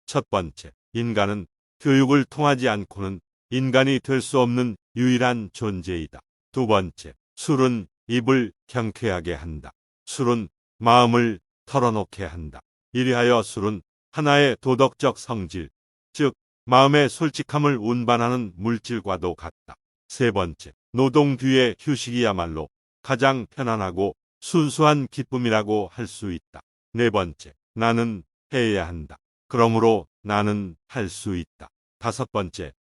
첫 번째, 인간은 교육을 통하지 않고는 인간이 될 수 없는 유일한 존재이다. 두 번째, 술은 입을 경쾌하게 한다. 술은 마음을 털어놓게 한다. 이리하여 술은 하나의 도덕적 성질, 즉 마음의 솔직함을 운반하는 물질과도 같다. 세 번째, 노동 뒤의 휴식이야말로 가장 편안하고 순수한 기쁨이라고 할 수 있다. 네 번째, 나는 해야 한다. 그러므로 나는 할 수 있다. 다섯 번째,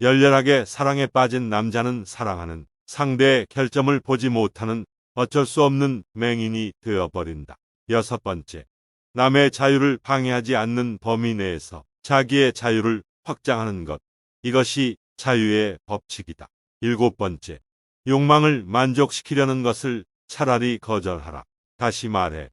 열렬하게 사랑에 빠진 남자는 사랑하는 상대의 결점을 보지 못하는 어쩔 수 없는 맹인이 되어버린다. 여섯 번째, 남의 자유를 방해하지 않는 범위 내에서 자기의 자유를 확장하는 것. 이것이 자유의 법칙이다. 일곱 번째, 욕망을 만족시키려는 것을 차라리 거절하라. 다시 말해,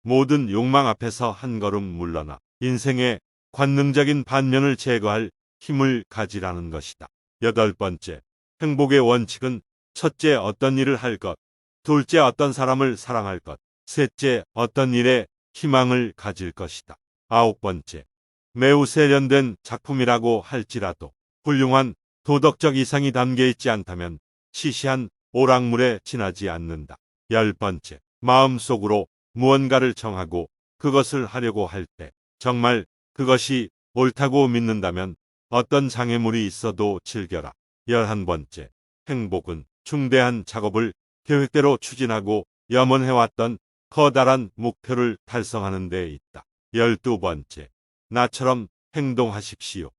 모든 욕망 앞에서 한 걸음 물러나 인생의 관능적인 반면을 제거할 힘을 가지라는 것이다. 여덟 번째, 행복의 원칙은 첫째, 어떤 일을 할 것, 둘째, 어떤 사람을 사랑할 것, 셋째, 어떤 일에 희망을 가질 것이다. 아홉 번째, 매우 세련된 작품이라고 할지라도 훌륭한 도덕적 이상이 담겨 있지 않다면 시시한 오락물에 지나지 않는다. 열 번째, 마음속으로 무언가를 정하고 그것을 하려고 할 때 정말 그것이 옳다고 믿는다면 어떤 장애물이 있어도 즐겨라. 열한 번째, 행복은 중대한 작업을 계획대로 추진하고 염원해왔던 커다란 목표를 달성하는 데 있다. 열두 번째, 나처럼 행동하십시오.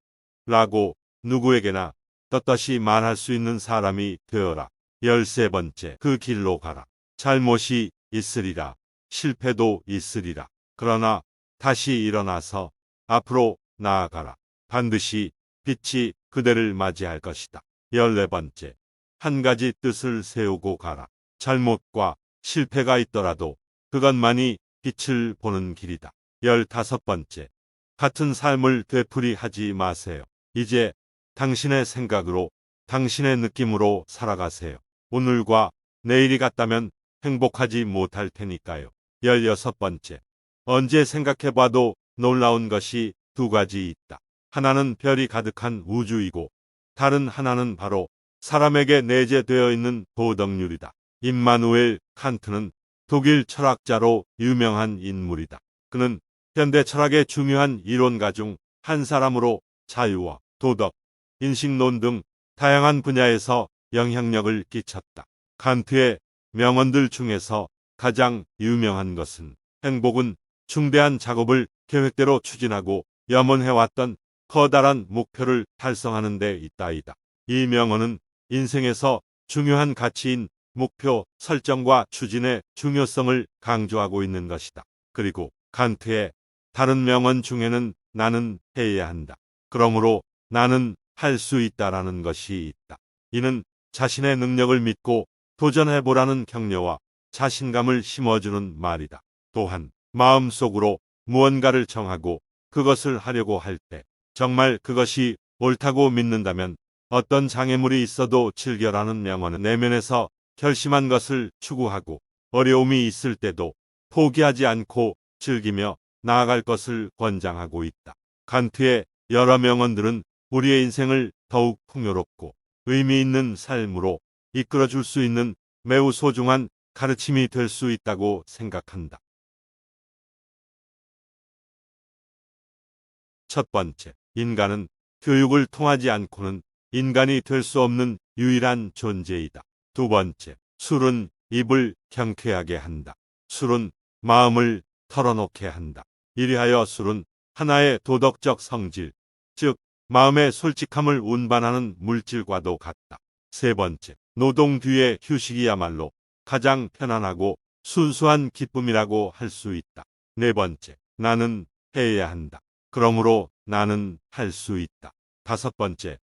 라고 누구에게나 떳떳이 말할 수 있는 사람이 되어라. 열세 번째, 그 길로 가라. 잘못이 있으리라. 실패도 있으리라. 그러나 다시 일어나서 앞으로 나아가라. 반드시 빛이 그대를 맞이할 것이다. 열네 번째, 한 가지 뜻을 세우고 가라. 잘못과 실패가 있더라도 그것만이 빛을 보는 길이다. 열다섯 번째, 같은 삶을 되풀이하지 마세요. 이제 당신의 생각으로, 당신의 느낌으로 살아가세요. 오늘과 내일이 같다면 행복하지 못할 테니까요. 열여섯 번째, 언제 생각해봐도 놀라운 것이 두 가지 있다. 하나는 별이 가득한 우주이고 다른 하나는 바로 사람에게 내재되어 있는 도덕률이다. 임마누엘 칸트는 독일 철학자로 유명한 인물이다. 그는 현대 철학의 중요한 이론가 중 한 사람으로 자유와 도덕, 인식론 등 다양한 분야에서 영향력을 끼쳤다. 칸트의 명언들 중에서 가장 유명한 것은 행복은 중대한 작업을 계획대로 추진하고 염원해왔던 커다란 목표를 달성하는 데 있다이다. 이 명언은 인생에서 중요한 가치인 목표 설정과 추진의 중요성을 강조하고 있는 것이다. 그리고 칸트의 다른 명언 중에는 나는 해야 한다. 그러므로 나는 할 수 있다라는 것이 있다. 이는 자신의 능력을 믿고 도전해보라는 격려와 자신감을 심어주는 말이다. 또한 마음속으로 무언가를 정하고 그것을 하려고 할 때 정말 그것이 옳다고 믿는다면 어떤 장애물이 있어도 즐겨라는 명언은 내면에서 결심한 것을 추구하고 어려움이 있을 때도 포기하지 않고 즐기며 나아갈 것을 권장하고 있다. 칸트의 여러 명언들은 우리의 인생을 더욱 풍요롭고 의미 있는 삶으로 이끌어줄 수 있는 매우 소중한 가르침이 될 수 있다고 생각한다. 첫 번째, 인간은 교육을 통하지 않고는 인간이 될 수 없는 유일한 존재이다. 두 번째, 술은 입을 경쾌하게 한다. 술은 마음을 털어놓게 한다. 이리하여 술은 하나의 도덕적 성질, 즉 마음의 솔직함을 운반하는 물질과도 같다. 세 번째, 노동 뒤의 휴식이야말로 가장 편안하고 순수한 기쁨이라고 할 수 있다. 네 번째, 나는 해야 한다. 그러므로 나는 할 수 있다. 다섯 번째,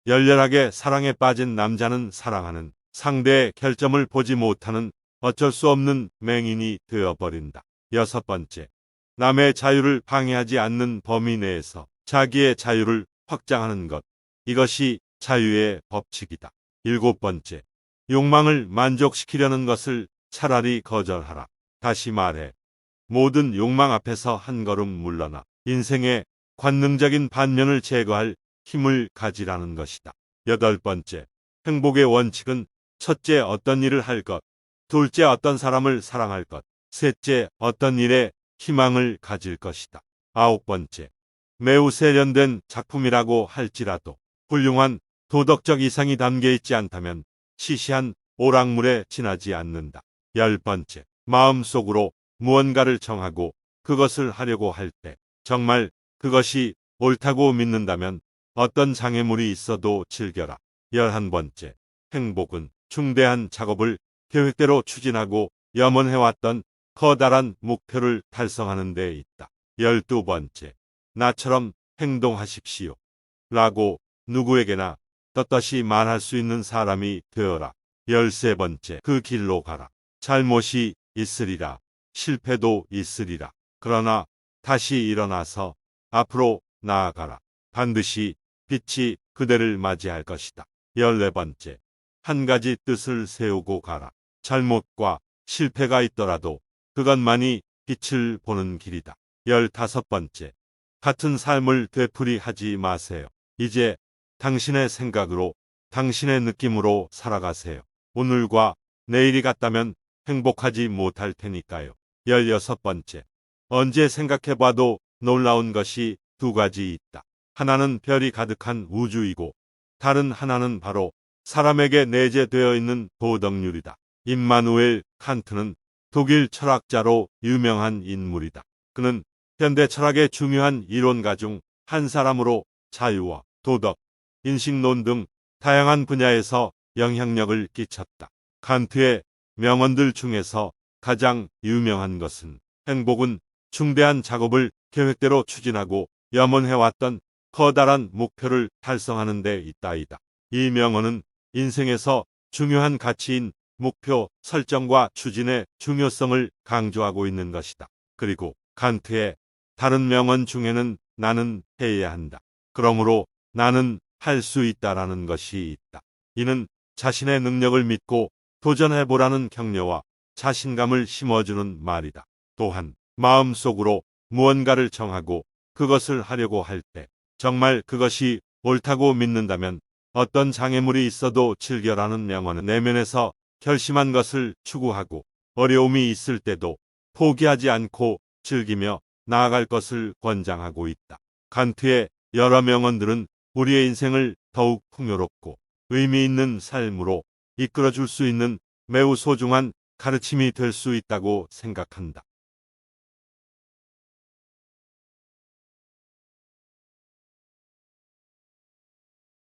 열렬하게 사랑에 빠진 남자는 사랑하는 상대의 결점을 보지 못하는 어쩔 수 없는 맹인이 되어버린다. 여섯 번째, 남의 자유를 방해하지 않는 범위 내에서 자기의 자유를 확장하는 것. 이것이 자유의 법칙이다. 일곱 번째, 욕망을 만족시키려는 것을 차라리 거절하라. 다시 말해, 모든 욕망 앞에서 한 걸음 물러나 인생의 관능적인 반면을 제거할 힘을 가지라는 것이다. 8번째, 행복의 원칙은 첫째, 어떤 일을 할 것, 둘째, 어떤 사람을 사랑할 것, 셋째, 어떤 일에 희망을 가질 것이다. 9번째, 매우 세련된 작품이라고 할지라도 훌륭한 도덕적 이상이 담겨 있지 않다면 시시한 오락물에 지나지 않는다. 10번째, 마음속으로 무언가를 정하고 그것을 하려고 할 때 정말 그것이 옳다고 믿는다면 어떤 장애물이 있어도 즐겨라. 11번째, 행복은 중대한 작업을 계획대로 추진하고 염원해왔던 커다란 목표를 달성하는 데 있다. 12번째, 나처럼 행동하십시오. 라고 누구에게나 떳떳이 말할 수 있는 사람이 되어라. 13번째, 그 길로 가라. 잘못이 있으리라. 실패도 있으리라. 그러나 다시 일어나서 앞으로 나아가라. 반드시 빛이 그대를 맞이할 것이다. 14번째, 한 가지 뜻을 세우고 가라. 잘못과 실패가 있더라도 그것만이 빛을 보는 길이다. 15번째, 같은 삶을 되풀이하지 마세요. 이제 당신의 생각으로, 당신의 느낌으로 살아가세요. 오늘과 내일이 같다면 행복하지 못할 테니까요. 16번째, 언제 생각해봐도 놀라운 것이 두 가지 있다. 하나는 별이 가득한 우주이고 다른 하나는 바로 사람에게 내재되어 있는 도덕률이다. 임마누엘 칸트는 독일 철학자로 유명한 인물이다. 그는 현대 철학의 중요한 이론가 중 한 사람으로 자유와 도덕, 인식론 등 다양한 분야에서 영향력을 끼쳤다. 칸트의 명언들 중에서 가장 유명한 것은 행복은 중대한 작업을 계획대로 추진하고 염원해왔던 커다란 목표를 달성하는 데 있다이다. 이 명언은 인생에서 중요한 가치인 목표 설정과 추진의 중요성을 강조하고 있는 것이다. 그리고 칸트의 다른 명언 중에는 나는 해야 한다. 그러므로 나는 할 수 있다라는 것이 있다. 이는 자신의 능력을 믿고 도전해보라는 격려와 자신감을 심어주는 말이다. 또한 마음속으로 무언가를 정하고 그것을 하려고 할 때 정말 그것이 옳다고 믿는다면 어떤 장애물이 있어도 즐겨라는 명언은 내면에서 결심한 것을 추구하고 어려움이 있을 때도 포기하지 않고 즐기며 나아갈 것을 권장하고 있다. 칸트의 여러 명언들은 우리의 인생을 더욱 풍요롭고 의미 있는 삶으로 이끌어줄 수 있는 매우 소중한 가르침이 될 수 있다고 생각한다.